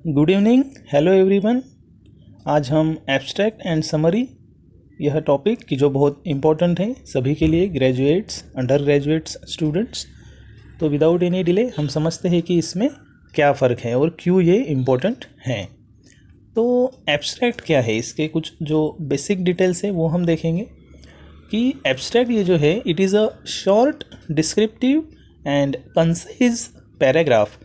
Good evening, hello everyone. आज हम abstract and summary यह टॉपिक की जो बहुत इम्पोर्टेंट है सभी के लिए, ग्रेजुएट्स, अंडर ग्रेजुएट्स, स्टूडेंट्स। तो विदाउट एनी डिले हम समझते हैं कि इसमें क्या फ़र्क है और क्यों ये इम्पोर्टेंट हैं। तो एब्स्ट्रैक्ट क्या है, इसके कुछ जो बेसिक डिटेल्स है वो हम देखेंगे कि एब्स्ट्रैक्ट ये जो है it is a short descriptive and concise paragraph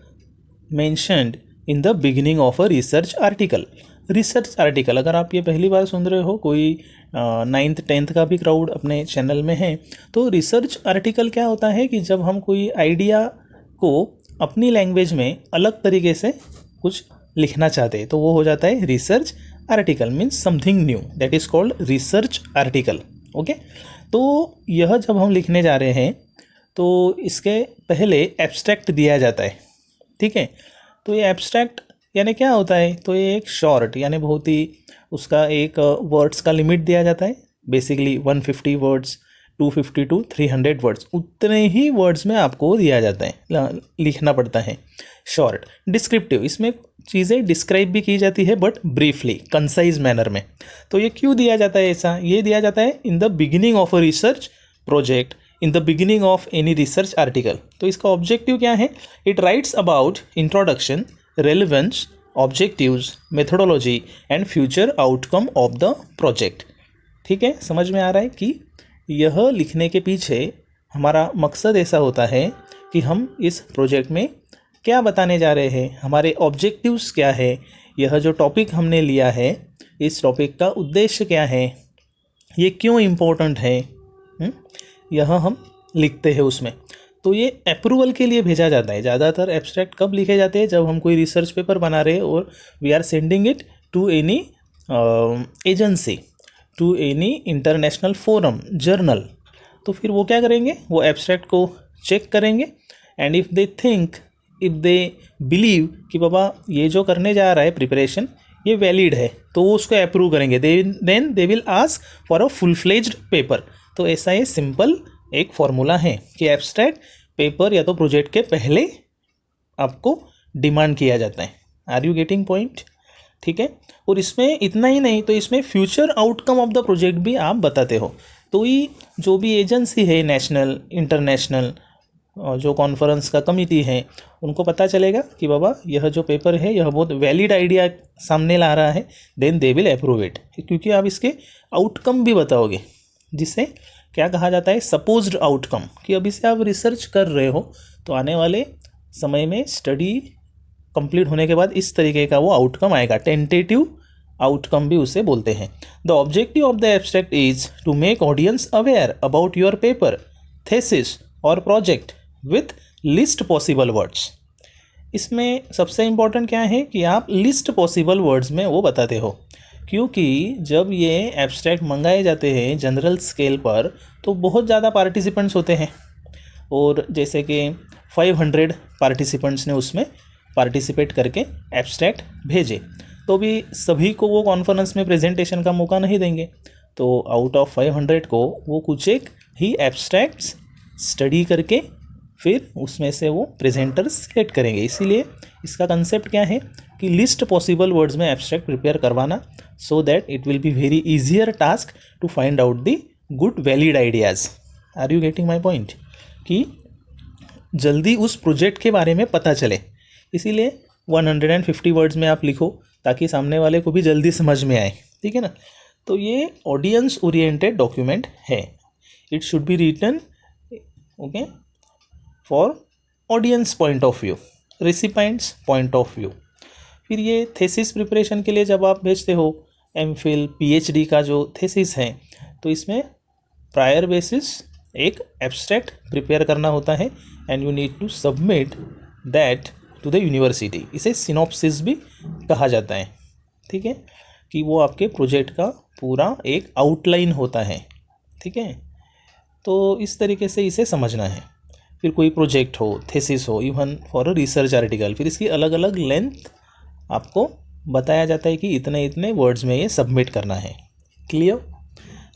mentioned in the beginning of a research article. Research article, अगर आप ये पहली बार सुन रहे हो, कोई 9th 10th का भी क्राउड अपने चैनल में है, तो रिसर्च आर्टिकल क्या होता है कि जब हम कोई आइडिया को अपनी लैंग्वेज में अलग तरीके से कुछ लिखना चाहते हैं तो वो हो जाता है research article. Means something new, that is called research article. Okay, तो यह जब हम लिखने जा रहे हैं तो इसके पहले एब्स्ट्रैक्ट दिया जाता है। ठीक है, तो ये एब्स्ट्रैक्ट यानी क्या होता है, तो ये एक शॉर्ट यानी बहुत ही उसका एक वर्ड्स का लिमिट दिया जाता है। बेसिकली 150 वर्ड्स, 250 टू 300 वर्ड्स, उतने ही वर्ड्स में आपको दिया जाता है, लिखना पड़ता है। शॉर्ट डिस्क्रिप्टिव, इसमें चीज़ें डिस्क्राइब भी की जाती है बट ब्रीफली, कंसाइज मैनर में। तो ये क्यों दिया जाता है ऐसा? ये दिया जाता है in the beginning of a research project, in the beginning of any research article. तो इसका ऑब्जेक्टिव क्या है? It writes about introduction, relevance, objectives, methodology and future outcome of the project. ठीक है, समझ में आ रहा है कि यह लिखने के पीछे हमारा मकसद ऐसा होता है कि हम इस प्रोजेक्ट में क्या बताने जा रहे हैं, हमारे ऑब्जेक्टिव्स क्या है, यह जो टॉपिक हमने लिया है इस टॉपिक का उद्देश्य क्या है, ये क्यों इम्पोर्टेंट है, यह हम लिखते हैं उसमें। तो ये अप्रूवल के लिए भेजा जाता है। ज़्यादातर एब्स्ट्रैक्ट कब लिखे जाते हैं? जब हम कोई रिसर्च पेपर बना रहे हैं और we are sending it to any agency, to any international forum, journal. तो फिर वो क्या करेंगे, वो एब्स्ट्रैक्ट को चेक करेंगे and if they think, if they believe कि बाबा ये जो करने जा रहा है प्रिपरेशन ये वैलिड है, तो वो उसको अप्रूव करेंगे। Then they will ask for a full fledged paper. तो ऐसा ये सिंपल एक फॉर्मूला है कि एब्स्ट्रैक्ट पेपर या तो प्रोजेक्ट के पहले आपको डिमांड किया जाता है। Are you getting point? ठीक है, और इसमें इतना ही नहीं, तो इसमें future outcome of the project भी आप बताते हो। तो ये जो भी एजेंसी है, नेशनल, इंटरनेशनल, जो कॉन्फ्रेंस का कमिटी है, उनको पता चलेगा कि बाबा यह जो पेपर है यह बहुत वैलिड आइडिया सामने ला रहा है, then they will approve it. क्योंकि आप इसके आउटकम भी बताओगे, जिसे क्या कहा जाता है, सपोज्ड आउटकम, कि अभी से आप रिसर्च कर रहे हो तो आने वाले समय में स्टडी कंप्लीट होने के बाद इस तरीके का वो आउटकम आएगा। टेंटेटिव आउटकम भी उसे बोलते हैं। The objective of the abstract is to make audience aware about your paper, thesis और project with least possible words. इसमें सबसे इम्पॉर्टेंट क्या है कि आप लिस्ट पॉसिबल वर्ड्स में वो बताते हो, क्योंकि जब ये एब्स्ट्रैक्ट मंगाए जाते हैं जनरल स्केल पर तो बहुत ज़्यादा पार्टिसिपेंट्स होते हैं, और जैसे कि 500 पार्टिसिपेंट्स ने उसमें पार्टिसिपेट करके एब्स्ट्रैक्ट भेजे, तो भी सभी को वो कॉन्फ्रेंस में प्रेजेंटेशन का मौका नहीं देंगे। तो आउट ऑफ 500 को वो कुछ एक ही एब्स्ट्रैक्ट्स स्टडी करके फिर उसमें से वो प्रेजेंटर्स सेलेक्ट करेंगे। इसीलिए इसका कंसेप्ट क्या है कि लिस्ट पॉसिबल वर्ड्स में एब्स्ट्रैक्ट प्रिपेयर करवाना, so that it will be very easier task to find out the good valid ideas. Are you getting my point? कि जल्दी उस प्रोजेक्ट के बारे में पता चले, इसीलिए 150 वर्ड्स में आप लिखो ताकि सामने वाले को भी जल्दी समझ में आए। ठीक है ना? तो ये ऑडियंस ओरिएंटेड डॉक्यूमेंट है। It should be written okay for audience point of view, recipients point of view. फिर ये थेसिस प्रिपरेशन के लिए जब आप भेजते हो, एमफिल, पीएचडी का जो थेसिस है, तो इसमें प्रायर बेसिस एक एब्स्ट्रैक्ट प्रिपेयर करना होता है and you need to submit that to the university. इसे सिनॉप्सिस भी कहा जाता है। ठीक है, कि वो आपके प्रोजेक्ट का पूरा एक आउटलाइन होता है। ठीक है, तो इस तरीके से इसे समझना है। फिर कोई प्रोजेक्ट हो, थेसिस हो, even for a research article, फिर इसकी अलग अलग लेंथ आपको बताया जाता है कि इतने इतने वर्ड्स में ये सबमिट करना है। क्लियर?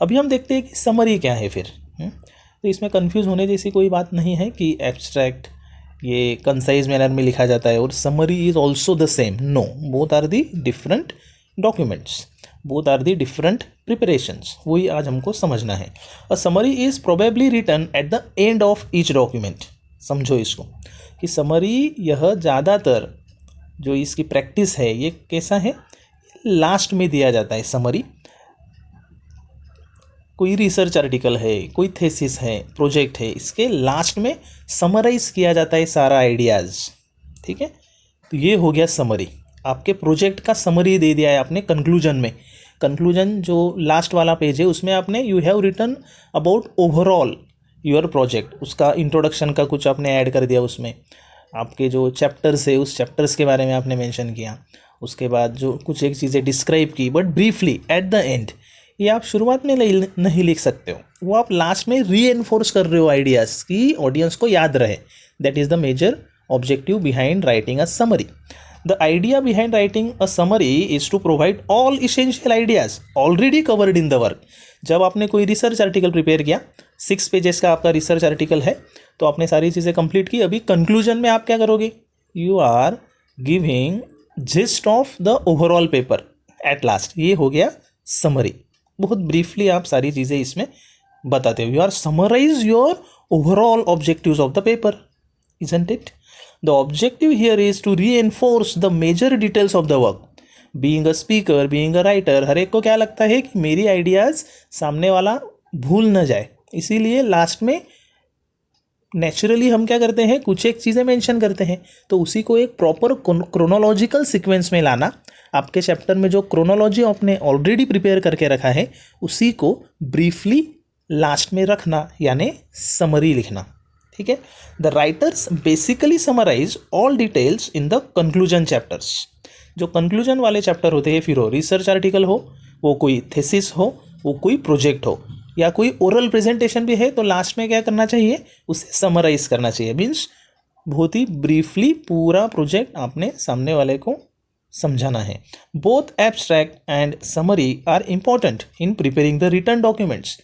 अभी हम देखते हैं कि समरी क्या है फिर। तो इसमें कंफ्यूज होने जैसी कोई बात नहीं है कि एब्स्ट्रैक्ट ये कंसाइज मैनर में लिखा जाता है, और summary is also the same. No, both are the different documents, both are the different preparations. वही आज हमको समझना है। A summary is probably written at the end of each document. समझो इसको कि समरी यह ज़्यादातर जो इसकी प्रैक्टिस है ये कैसा है, लास्ट में दिया जाता है समरी। कोई रिसर्च आर्टिकल है, कोई थेसिस है, प्रोजेक्ट है, इसके लास्ट में समराइज किया जाता है सारा आइडियाज़। ठीक है, तो ये हो गया समरी। आपके प्रोजेक्ट का समरी दे दिया है आपने कंक्लूजन में। कंक्लूजन जो लास्ट वाला पेज है उसमें आपने you have written about overall your project, उसका इंट्रोडक्शन का कुछ आपने ऐड कर दिया उसमें। आपके जो चैप्टर्स है उस चैप्टर्स के बारे में आपने मेंशन किया। उसके बाद जो कुछ एक चीज़ें डिस्क्राइब की but briefly eight the and. ये आप शुरुआत में नहीं लिख सकते हो, वो आप लास्ट में रीएनफोर्स कर रहे हो आइडियाज़ की ऑडियंस को याद रहे। That is the major objective behind writing a summary. The idea behind writing a summary is to provide all essential ideas already covered in the work. जब आपने कोई रिसर्च आर्टिकल प्रिपेयर किया, 6 pages का आपका research article है, तो आपने सारी चीज़ें कंप्लीट की। अभी कंक्लूजन में आप क्या करोगे, you are giving gist of the overall paper at last. ये हो गया समरी। बहुत ब्रीफली आप सारी चीज़ें इसमें बताते हो। You are summarise your overall objectives of the paper, isn't it? The objective here is to reinforce the major details of the work. Being a speaker, being a writer, हर एक को क्या लगता है कि मेरी आइडियाज़ सामने वाला भूल न जाए, इसीलिए लास्ट में नेचुरली हम क्या करते हैं, कुछ एक चीज़ें मेंशन करते हैं। तो उसी को एक प्रॉपर क्रोनोलॉजिकल सीक्वेंस में लाना। आपके चैप्टर में जो क्रोनोलॉजी आपने ऑलरेडी प्रिपेयर करके रखा है उसी को ब्रीफली लास्ट में रखना, यानी समरी लिखना। ठीक है, the writers basically summarise all details in the conclusion chapters. जो कंक्लूजन वाले चैप्टर होते हैं, फिर वो रिसर्च आर्टिकल हो, वो कोई थेसिस हो, वो कोई प्रोजेक्ट हो, या कोई ओरल प्रेजेंटेशन भी है, तो लास्ट में क्या करना चाहिए, उसे समराइज करना चाहिए। मीन्स बहुत ही ब्रीफली पूरा प्रोजेक्ट आपने सामने वाले को समझाना है। Both abstract and summary are important in preparing the written documents.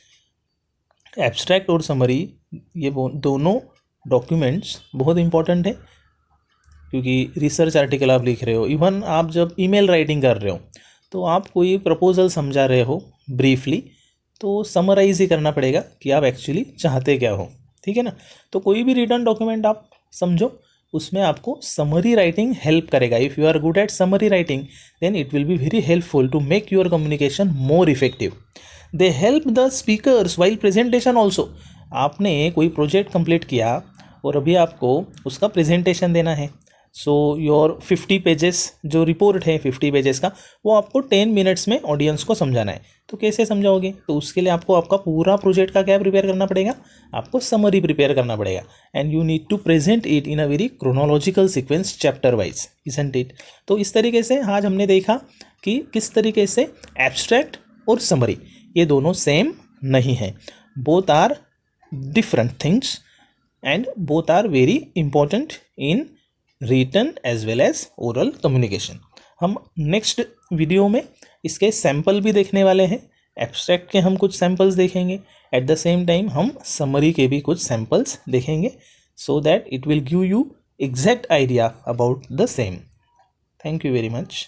Abstract और समरी ये दोनों डॉक्यूमेंट्स बहुत इंपॉर्टेंट है, क्योंकि रिसर्च आर्टिकल आप लिख रहे हो, इवन आप जब ईमेल राइटिंग कर रहे हो तो आप कोई प्रपोजल समझा रहे हो ब्रीफली, तो समराइज ही करना पड़ेगा कि आप एक्चुअली चाहते क्या हो। ठीक है ना, तो कोई भी रिटर्न डॉक्यूमेंट आप समझो, उसमें आपको समरी राइटिंग हेल्प करेगा। If you are good at summary writing then it will be very helpful to make your communication more effective. They help the speakers while presentation also. आपने कोई project complete किया और अभी आपको उसका presentation देना है। सो योर 50 पेजेस जो रिपोर्ट है 50 पेजेस का, वो आपको 10 मिनट्स में ऑडियंस को समझाना है। तो कैसे समझाओगे, तो उसके लिए आपको आपका पूरा प्रोजेक्ट का क्या प्रिपेयर करना पड़ेगा, आपको समरी प्रिपेयर करना पड़ेगा। And you need to present it in a very chronological sequence chapter wise, isn't it. तो इस तरीके से आज हमने देखा कि किस तरीके से एब्स्ट्रैक्ट और समरी ये दोनों सेम नहीं है। Both are different things and both are very important in written as well as oral communication। हम नेक्स्ट वीडियो में इसके सैंपल भी देखने वाले हैं। एब्स्ट्रैक्ट के हम कुछ सैंपल्स देखेंगे, एट द सेम टाइम हम समरी के भी कुछ सैंपल्स देखेंगे, सो that it will give you exact idea about the same. Thank you very much.